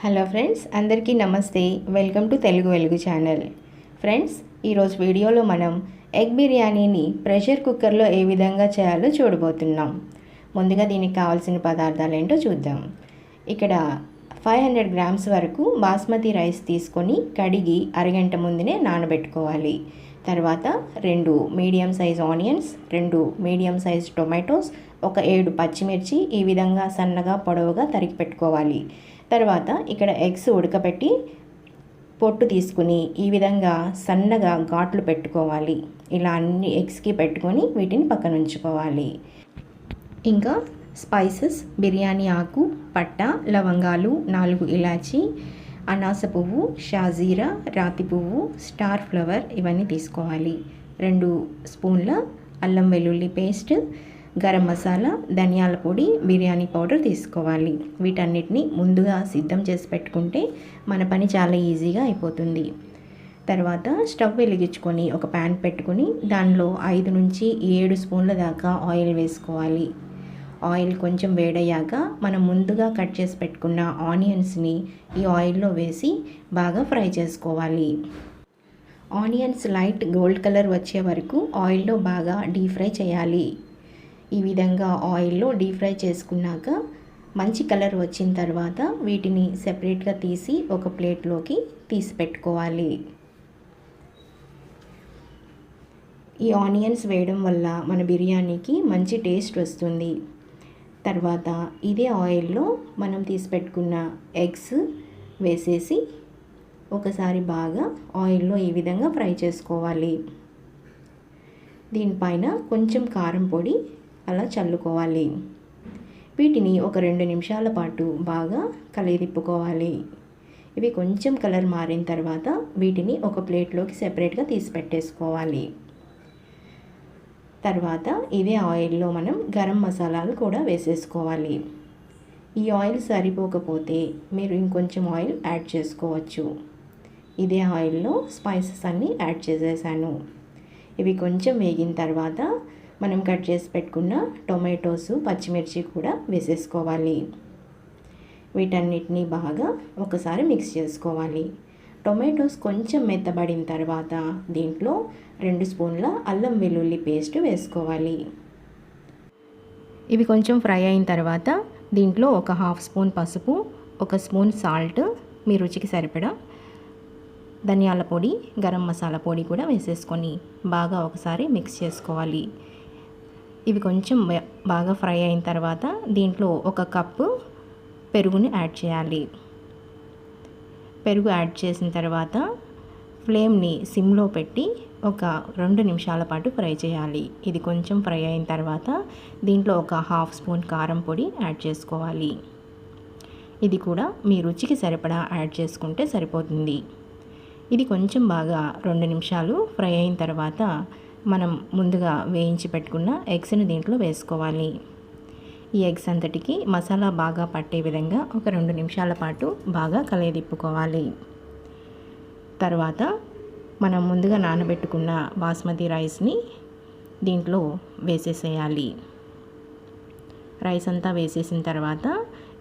Hello friends, అందరికీ నమస్తే. Welcome to Telugu వెలుగు ఛానల్. ఫ్రెండ్స్, ఈరోజు వీడియోలో మనం ఎగ్ బిర్యానీని ప్రెషర్ కుక్కర్లో ఏ విధంగా చేయాలో చూడబోతున్నాం. ముందుగా దీనికి కావాల్సిన పదార్థాలు ఏంటో చూద్దాం. ఇక్కడ 500 గ్రామ్స్ వరకు బాస్మతి రైస్ తీసుకొని కడిగి అరగంట ముందునే నానబెట్టుకోవాలి. తర్వాత 2 medium size onions, 2 medium size tomatoes, ఒక 7 పచ్చిమిర్చి ఈ విధంగా సన్నగా పొడవుగా తరిగి పెట్టుకోవాలి. తర్వాత ఇక్కడ ఎగ్స్ ఉడకబెట్టి పొట్టు తీసుకుని ఈ విధంగా సన్నగా ఘాట్లు పెట్టుకోవాలి. ఇలా అన్ని ఎగ్స్కి పెట్టుకొని వీటిని పక్కన ఉంచుకోవాలి. ఇంకా స్పైసెస్ బిర్యానీ ఆకు, పట్ట, లవంగాలు, 4 ఇలాచి, అనాస పువ్వు, షాజీరా, రాతి పువ్వు, స్టార్ ఫ్లవర్ ఇవన్నీ తీసుకోవాలి. 2 స్పూన్ల అల్లం వెల్లుల్లి పేస్ట్, గరం మసాలా, ధనియాల పొడి, బిర్యానీ పౌడర్ తీసుకోవాలి. వీటన్నిటిని ముందుగా సిద్ధం చేసి పెట్టుకుంటే మన పని చాలా ఈజీగా అయిపోతుంది. తర్వాత స్టవ్ వెలిగించుకొని ఒక ప్యాన్ పెట్టుకొని దానిలో 5 నుంచి 7 స్పూన్ల దాకా ఆయిల్ వేసుకోవాలి. ఆయిల్ కొంచెం వేడయ్యాక మనం ముందుగా కట్ చేసి పెట్టుకున్న ఆనియన్స్ని ఈ ఆయిల్లో వేసి బాగా ఫ్రై చేసుకోవాలి. ఆనియన్స్ లైట్ గోల్డ్ కలర్ వచ్చే వరకు ఆయిల్లో బాగా డీప్ ఫ్రై చేయాలి. ఈ విధంగా ఆయిల్లో డీప్ ఫ్రై చేసుకున్నాక మంచి కలర్ వచ్చిన తర్వాత వీటిని సెపరేట్గా తీసి ఒక ప్లేట్లోకి తీసి పెట్టుకోవాలి. ఈ ఆనియన్స్ వేయడం వల్ల మన బిర్యానీకి మంచి టేస్ట్ వస్తుంది. తర్వాత ఇదే ఆయిల్లో మనం తీసి పెట్టుకున్న ఎగ్స్ వేసేసి ఒకసారి బాగా ఆయిల్లో ఈ విధంగా ఫ్రై చేసుకోవాలి. దీనిపైన కొంచెం కారం పొడి అలా చల్లుకోవాలి. వీటిని ఒక 2 నిమిషాల పాటు బాగా కలిదిప్పుకోవాలి. ఇవి కొంచెం కలర్ మారిన తర్వాత వీటిని ఒక ప్లేట్లోకి సెపరేట్గా తీసి పెట్టేసుకోవాలి. తర్వాత ఇదే ఆయిల్లో మనం గరం మసాలాలు కూడా వేసేసుకోవాలి. ఈ ఆయిల్ సరిపోకపోతే మీరు ఇంకొంచెం ఆయిల్ యాడ్ చేసుకోవచ్చు. ఇదే ఆయిల్లో స్పైసెస్ అన్నీ యాడ్ చేసేసాను. ఇవి కొంచెం వేగిన తర్వాత మనం కట్ చేసి పెట్టుకున్న టొమాటోస్, పచ్చిమిర్చి కూడా వేసేసుకోవాలి. వీటన్నిటిని బాగా ఒకసారి మిక్స్ చేసుకోవాలి. టొమాటోస్ కొంచెం మెత్తబడిన తర్వాత దీంట్లో 2 స్పూన్ల అల్లం వెల్లుల్లి పేస్ట్ వేసుకోవాలి. ఇవి కొంచెం ఫ్రై అయిన తర్వాత దీంట్లో ఒక 1/2 స్పూన్ పసుపు, 1 స్పూన్ సాల్ట్, మీ రుచికి సరిపడా ధనియాల పొడి, గరం మసాలా పొడి కూడా వేసేసుకొని బాగా ఒకసారి మిక్స్ చేసుకోవాలి. ఇవి కొంచెం బాగా ఫ్రై అయిన తర్వాత దీంట్లో 1 కప్పు పెరుగుని యాడ్ చేయాలి. పెరుగు యాడ్ చేసిన తర్వాత ఫ్లేమ్ని సిమ్లో పెట్టి ఒక 2 నిమిషాల పాటు ఫ్రై చేయాలి. ఇది కొంచెం ఫ్రై అయిన తర్వాత దీంట్లో ఒక 1/2 స్పూన్ కారం పొడి యాడ్ చేసుకోవాలి. ఇది కూడా మీ రుచికి సరిపడా యాడ్ చేసుకుంటే సరిపోతుంది. ఇది కొంచెం బాగా 2 నిమిషాలు ఫ్రై అయిన తర్వాత మనం ముందుగా వేయించి పెట్టుకున్న ఎగ్స్ని దీంట్లో వేసుకోవాలి. ఈ ఎగ్స్ అంతటికి మసాలా బాగా పట్టే విధంగా ఒక 2 నిమిషాల పాటు బాగా కలయదిప్పుకోవాలి. తర్వాత మనం ముందుగా నానబెట్టుకున్న బాస్మతి రైస్ని దీంట్లో వేసేసేయాలి. రైస్ అంతా వేసేసిన తర్వాత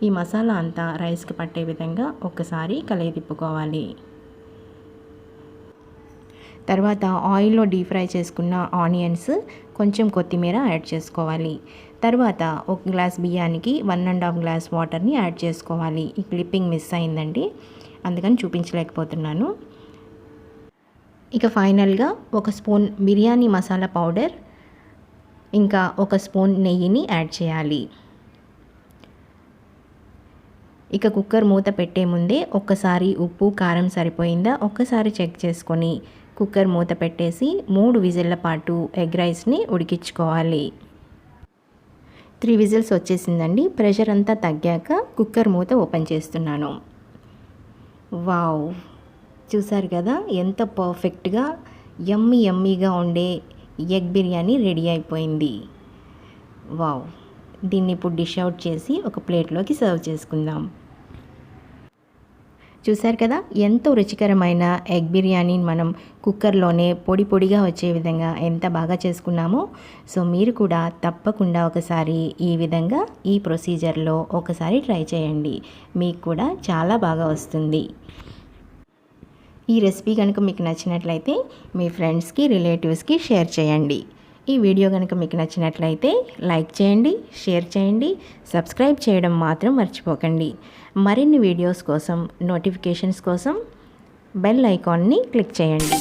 ఈ మసాలా అంతా రైస్కి పట్టే విధంగా ఒక్కసారి కలయదిప్పుకోవాలి. తర్వాత ఆయిల్లో డీప్ ఫ్రై చేసుకున్న ఆనియన్స్, కొంచెం కొత్తిమీర యాడ్ చేసుకోవాలి. తర్వాత 1 గ్లాస్ బియ్యానికి 1.5 గ్లాస్ వాటర్ని యాడ్ చేసుకోవాలి. ఈ క్లిప్పింగ్ మిస్ అయిందండి, అందుకని చూపించలేకపోతున్నాను. ఇక ఫైనల్గా 1 స్పూన్ బిర్యానీ మసాలా పౌడర్, ఇంకా 1 స్పూన్ నెయ్యిని యాడ్ చేయాలి. ఇక కుక్కర్ మూత పెట్టే ముందే ఒక్కసారి ఉప్పు, కారం సరిపోయిందా ఒక్కసారి చెక్ చేసుకొని కుక్కర్ మూత పెట్టేసి 3 విజిల్ల పాటు ఎగ్ రైస్ని ఉడికించుకోవాలి. 3 విజిల్స్ వచ్చేసిందండి. ప్రెషర్ అంతా తగ్గాక కుక్కర్ మూత ఓపెన్ చేస్తున్నాను. వావ్, చూసారు కదా ఎంత పర్ఫెక్ట్గా యమ్మీగా ఉండే ఎగ్ బిర్యానీ రెడీ అయిపోయింది. వావ్, దీన్ని ఇప్పుడు డిష్ అవుట్ చేసి ఒక ప్లేట్లోకి సర్వ్ చేసుకుందాం. చూసారు కదా, ఎంతో రుచికరమైన ఎగ్ బిర్యానీని మనం కుక్కర్లోనే పొడి పొడిగా వచ్చే విధంగా ఎంత బాగా చేసుకున్నామో. సో మీరు కూడా తప్పకుండా ఒకసారి ఈ విధంగా ఈ ప్రొసీజర్లో ఒకసారి ట్రై చేయండి, మీకు కూడా చాలా బాగా వస్తుంది. ఈ రెసిపీ కనుక మీకు నచ్చినట్లయితే మీ ఫ్రెండ్స్కి, రిలేటివ్స్కి షేర్ చేయండి. ఈ వీడియో కనుక మీకు నచ్చినట్లయితే లైక్ చేయండి, షేర్ చేయండి, సబ్స్క్రైబ్ చేయడం మాత్రం మర్చిపోకండి. మరిన్ని వీడియోస్ కోసం, నోటిఫికేషన్స్ కోసం బెల్ ఐకాన్ని క్లిక్ చేయండి.